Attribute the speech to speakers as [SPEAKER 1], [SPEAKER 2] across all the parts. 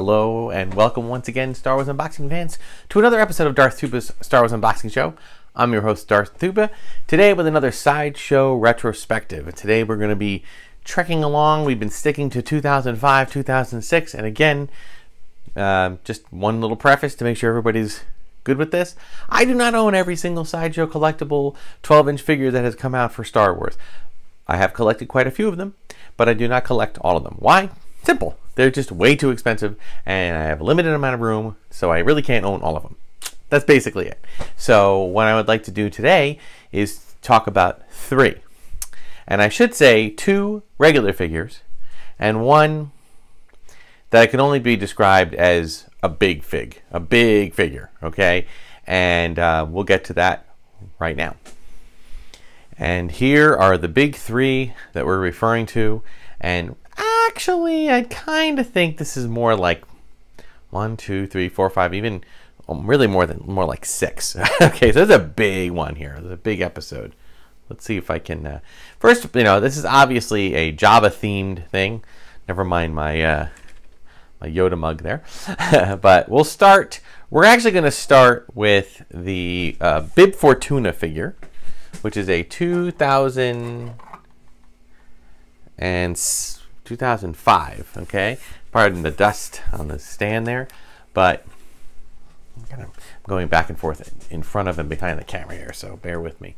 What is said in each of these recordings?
[SPEAKER 1] Hello and welcome once again, Star Wars Unboxing fans, to another episode of Darth Tuba's Star Wars Unboxing Show. I'm your host, Darth Tuba, today with another Sideshow Retrospective. Today we're going to be trekking along. We've been sticking to 2005, 2006, and again, just one little preface to make sure everybody's good with this. I do not own every single Sideshow collectible 12-inch figure that has come out for Star Wars. I have collected quite a few of them, but I do not collect all of them. Why? Simple. They're just way too expensive, and I have a limited amount of room, so I really can't own all of them. That's basically it. So what I would like to do today is talk about 3. And I should say 2 regular figures, and 1 that can only be described as a big figure, okay? And we'll get to that right now. And here are the big 3 that we're referring to, and actually, I kind of think this is more like 1, 2, 3, 4, 5, even really more like 6. Okay, so there's a big one here. There's a big episode. Let's see if I can. First, this is obviously a Jabba themed thing. Never mind my my Yoda mug there. But we'll start. We're actually going to start with the Bib Fortuna figure, which is a 2005, okay? Pardon the dust on the stand there, but I'm going back and forth in front of and behind the camera here, so bear with me.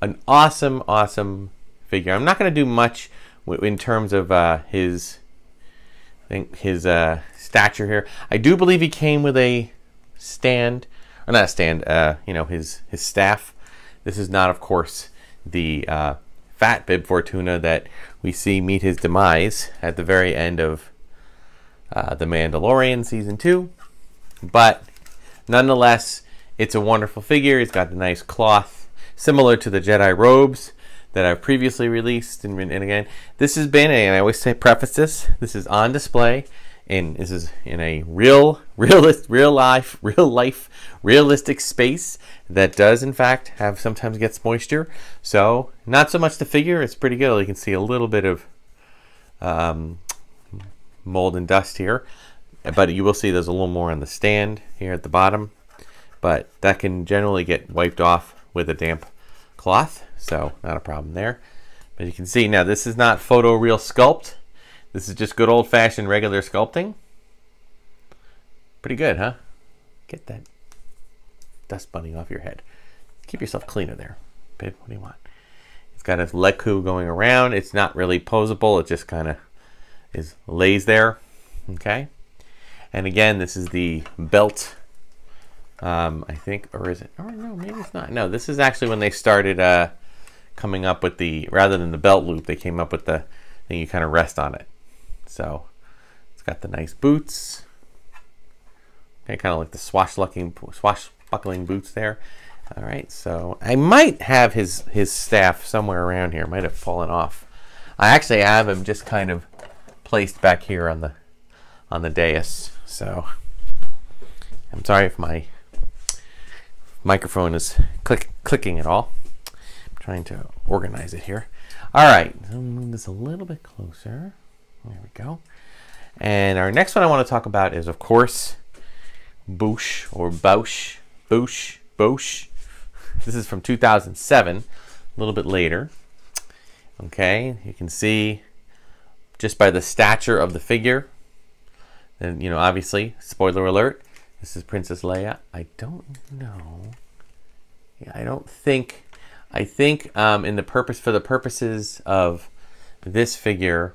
[SPEAKER 1] An awesome, awesome figure. I'm not going to do much in terms of his stature here. I do believe he came with a stand, or not a stand, his staff. This is not, of course, the fat Bib Fortuna that we see meet his demise at the very end of The Mandalorian Season 2. But nonetheless, it's a wonderful figure. It's got the nice cloth, similar to the Jedi robes that I've previously released. And again, this has been and I always say preface this is on display. And this is in a real life, realistic space that does, in fact, sometimes gets moisture. So, not so much the figure. It's pretty good. You can see a little bit of mold and dust here. But you will see there's a little more on the stand here at the bottom. But that can generally get wiped off with a damp cloth. So, not a problem there. But you can see now, this is not photoreal sculpt. This is just good old-fashioned regular sculpting. Pretty good, huh? Get that dust bunny off your head. Keep yourself cleaner there, Bib. What do you want? It's got a leku going around. It's not really posable. It just kind of lays there. Okay. And again, this is the belt. I think, or is it? Oh no, maybe it's not. No, this is actually when they started coming up with rather than the belt loop, they came up with the thing you kind of rest on it. So it's got the nice boots. Okay, kind of like the swashbuckling boots there. All right, so I might have his staff somewhere around here. Might have fallen off. I actually have him just kind of placed back here on the dais. So I'm sorry if my microphone is clicking at all. I'm trying to organize it here. All right, I'll move this a little bit closer. There we go. And our next one I want to talk about is, of course, Boushh or Boushh. This is from 2007, a little bit later. Okay, you can see just by the stature of the figure, and obviously, spoiler alert, this is Princess Leia. I don't know. Yeah, I think for the purposes of this figure,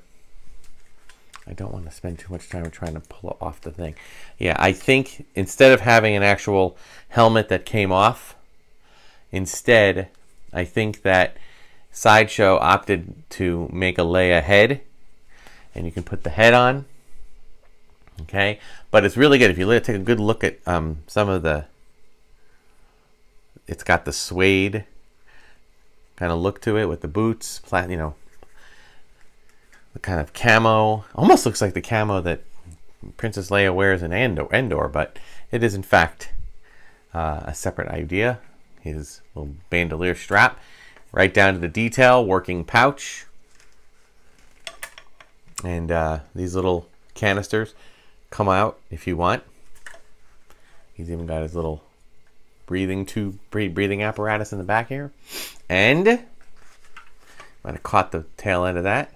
[SPEAKER 1] I don't want to spend too much time trying to pull off the thing. Yeah, I think instead of having an actual helmet that came off, instead, I think that Sideshow opted to make a Leia head, and you can put the head on. Okay, but it's really good. If you take a good look at some of it's got the suede kind of look to it with the boots, the kind of camo. Almost looks like the camo that Princess Leia wears in Endor, but it is in fact a separate idea. His little bandolier strap, right down to the detail, working pouch, and these little canisters. come out if you want. He's even got his little breathing tube, breathing apparatus in the back here. And might have caught the tail end of that.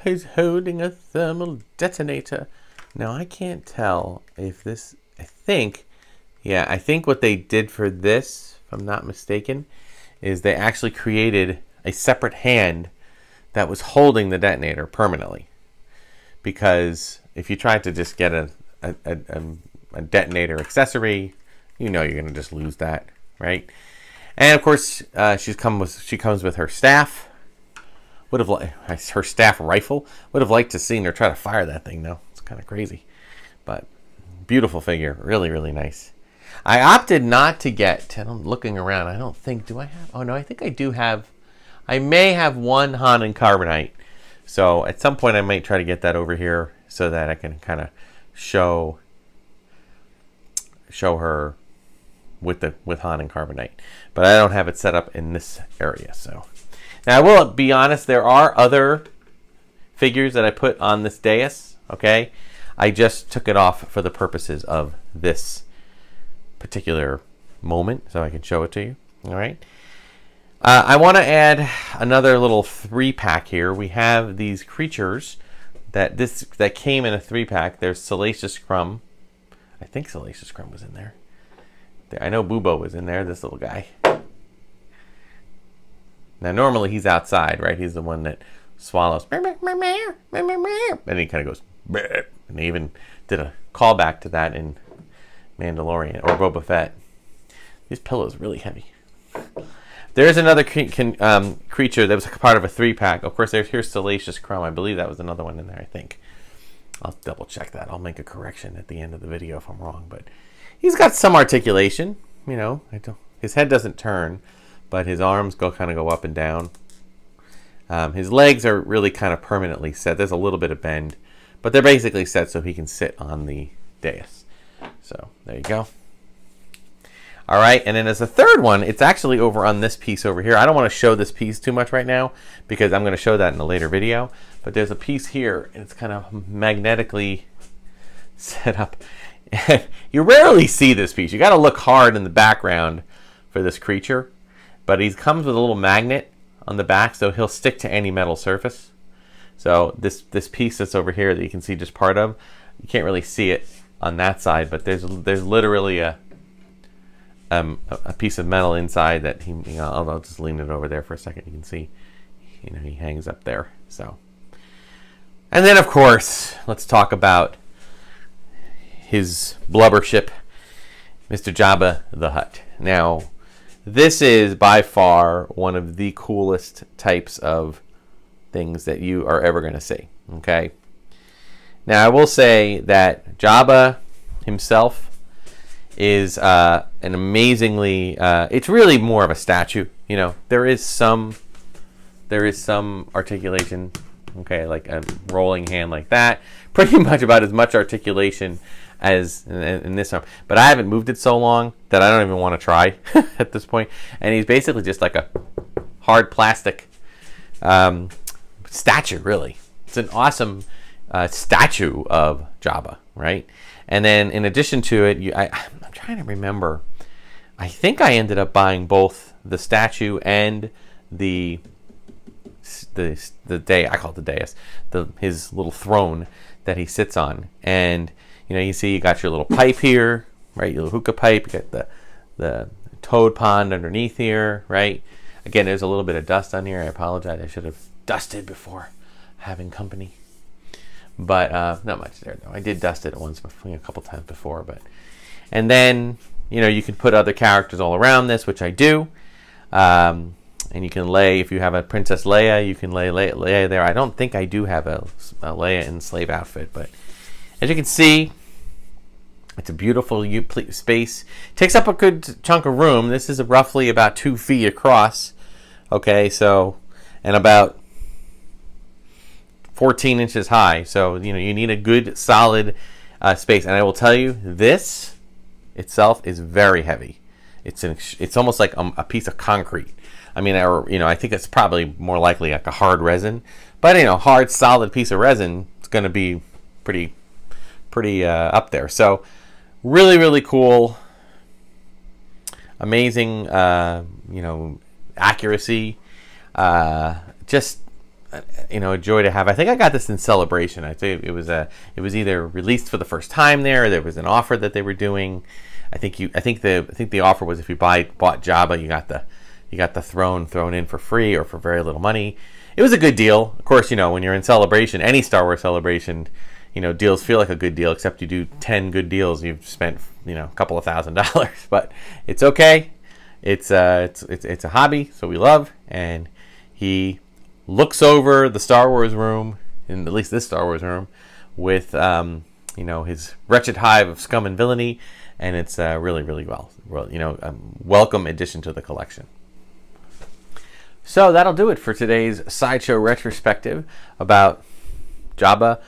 [SPEAKER 1] He's holding a thermal detonator. Now I can't tell if this, I think what they did for this, if I'm not mistaken, is they actually created a separate hand that was holding the detonator permanently. Because if you try to just get a detonator accessory, you know you're going to just lose that, right? And of course, she comes with her staff. Would have liked her staff rifle. Would have liked to seen her try to fire that thing though. It's kind of crazy, but beautiful figure, really, really nice. I opted not to get, and I'm looking around, I don't think, do I have, oh no, I think I do have, I may have one Han and Carbonite. So at some point I might try to get that over here so that I can kind of show her with Han and Carbonite. But I don't have it set up in this area. So now I will be honest, there are other figures that I put on this dais, okay? I just took it off for the purposes of this particular moment so I can show it to you. All right. I want to add another little 3-pack here. We have these creatures that came in a 3-pack. There's Salacious Crumb. I think Salacious Crumb was in there. I know Bubo was in there, this little guy. Now normally he's outside, right? He's the one that swallows. And he kind of goes, and they even did a callback to that in Mandalorian or Boba Fett. This pillow is really heavy. There's another creature that was part of a 3-pack. Of course, here's Salacious Crumb. I believe that was another one in there, I think. I'll double check that. I'll make a correction at the end of the video if I'm wrong. But he's got some articulation. You know, his head doesn't turn, but his arms kind of go up and down. His legs are really kind of permanently set. There's a little bit of bend, but they're basically set so he can sit on the dais. So there you go. All right, and then as a third one, it's actually over on this piece over here. I don't want to show this piece too much right now because I'm going to show that in a later video. But there's a piece here, and it's kind of magnetically set up. You rarely see this piece. You got to look hard in the background for this creature. But he comes with a little magnet on the back, so he'll stick to any metal surface. So this piece that's over here that you can see just part of, you can't really see it on that side, but there's literally a piece of metal inside that I'll just lean it over there for a second. You can see, he hangs up there. So, and then of course, let's talk about his blubber ship, Mr. Jabba the Hutt. Now, this is by far one of the coolest types of things that you are ever going to see. Okay. Now, I will say that Jabba himself is an amazingly it's really more of a statue. There is some articulation, okay, like a rolling hand like that, pretty much about as much articulation as in this arm, but I haven't moved it so long that I don't even want to try at this point. And he's basically just like a hard plastic statue, really. It's an awesome statue of Jabba, right? And then in addition to it, I'm trying to remember. I think I ended up buying both the statue and the day I call it the dais, his little throne that he sits on. And you see you got your little pipe here, right? Your little hookah pipe. You got the toad pond underneath here, right? Again, there's a little bit of dust on here. I apologize. I should have dusted before having company. But not much there though. I did dust it once before, a couple times before. And then you can put other characters all around this, which I do. And you can lay, if you have a Princess Leia, you can lay Leia there. I don't think I do have a Leia in slave outfit, but as you can see, it's a beautiful space. It takes up a good chunk of room. This is roughly about 2 feet across. Okay, so, and about 14 inches high. So, you need a good solid space. And I will tell you, this itself is very heavy. It's almost like a piece of concrete. I mean, I think it's probably more likely like a hard resin. But, hard, solid piece of resin, it's going to be pretty up there. So really, really cool. Amazing, you know, accuracy. Just, you know, a joy to have. I think I got this in Celebration. I think it was either released for the first time there, or there was an offer that they were doing. I think the offer was if you bought Jabba, you got the throne thrown in for free or for very little money. It was a good deal. Of course, you know, when you're in Celebration, any Star Wars Celebration, you know, deals feel like a good deal, except you do 10 good deals, you've spent, you know, a couple of $1,000s. But it's okay. It's a hobby, so we love. And he looks over the Star Wars room, in at least this Star Wars room, with you know, his wretched hive of scum and villainy, and it's really, really well, you know, welcome addition to the collection. So that'll do it for today's Sideshow Retrospective about Jabba,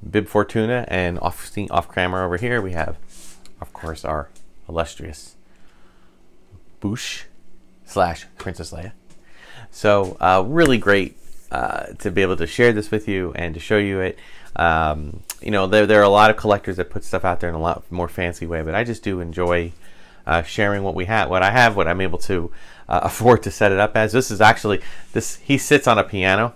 [SPEAKER 1] Bib Fortuna, and off camera over here we have, of course, our illustrious Boushh / Princess Leia. So really great to be able to share this with you and to show you it. You know, there are a lot of collectors that put stuff out there in a lot more fancy way, but I just do enjoy sharing what I'm able to afford to set it up as. This is actually, he sits on a piano.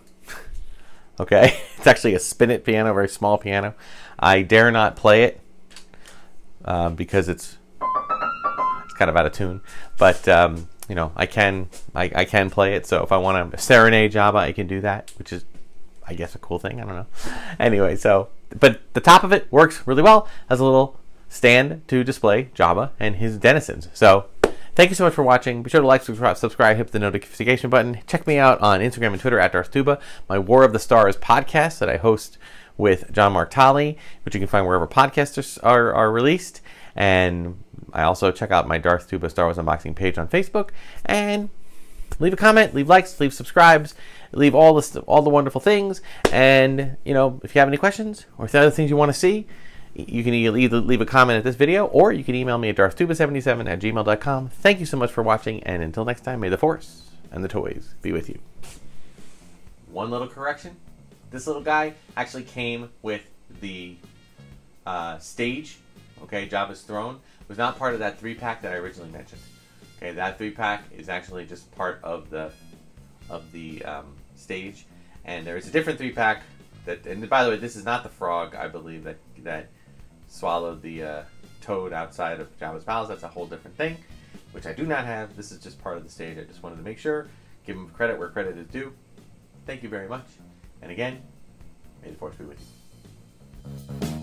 [SPEAKER 1] Okay, it's actually a spin-it piano, very small piano. I dare not play it because it's kind of out of tune, but you know, I can play it. So if I want to serenade Jabba, I can do that, which is, I guess, a cool thing. I don't know. Anyway, so, but the top of it works really well as a little stand to display Jabba and his denizens. So thank you so much for watching. Be sure to like, subscribe, hit the notification button. Check me out on Instagram and Twitter at Darth Tuba. My War of the Stars podcast that I host with John Mark Tolley, which you can find wherever podcasts are released. And I also check out my Darth Tuba Star Wars unboxing page on Facebook. And leave a comment, leave likes, leave subscribes, leave all the wonderful things. And, you know, if you have any questions or if there are other things you want to see, you can either leave a comment at this video, or you can email me at darthtuba77@gmail.com. Thank you so much for watching, and until next time, may the Force and the toys be with you. One little correction. This little guy actually came with the stage. Okay, Jabba's throne was not part of that 3-pack that I originally mentioned. Okay, that 3-pack is actually just part of the stage, and there is a different 3-pack that. And by the way, this is not the frog, I believe, that swallowed the toad outside of Jabba's palace. That's a whole different thing, which I do not have. This is just part of the stage. I just wanted to make sure, give him credit where credit is due. Thank you very much, and again, may the Force be with you.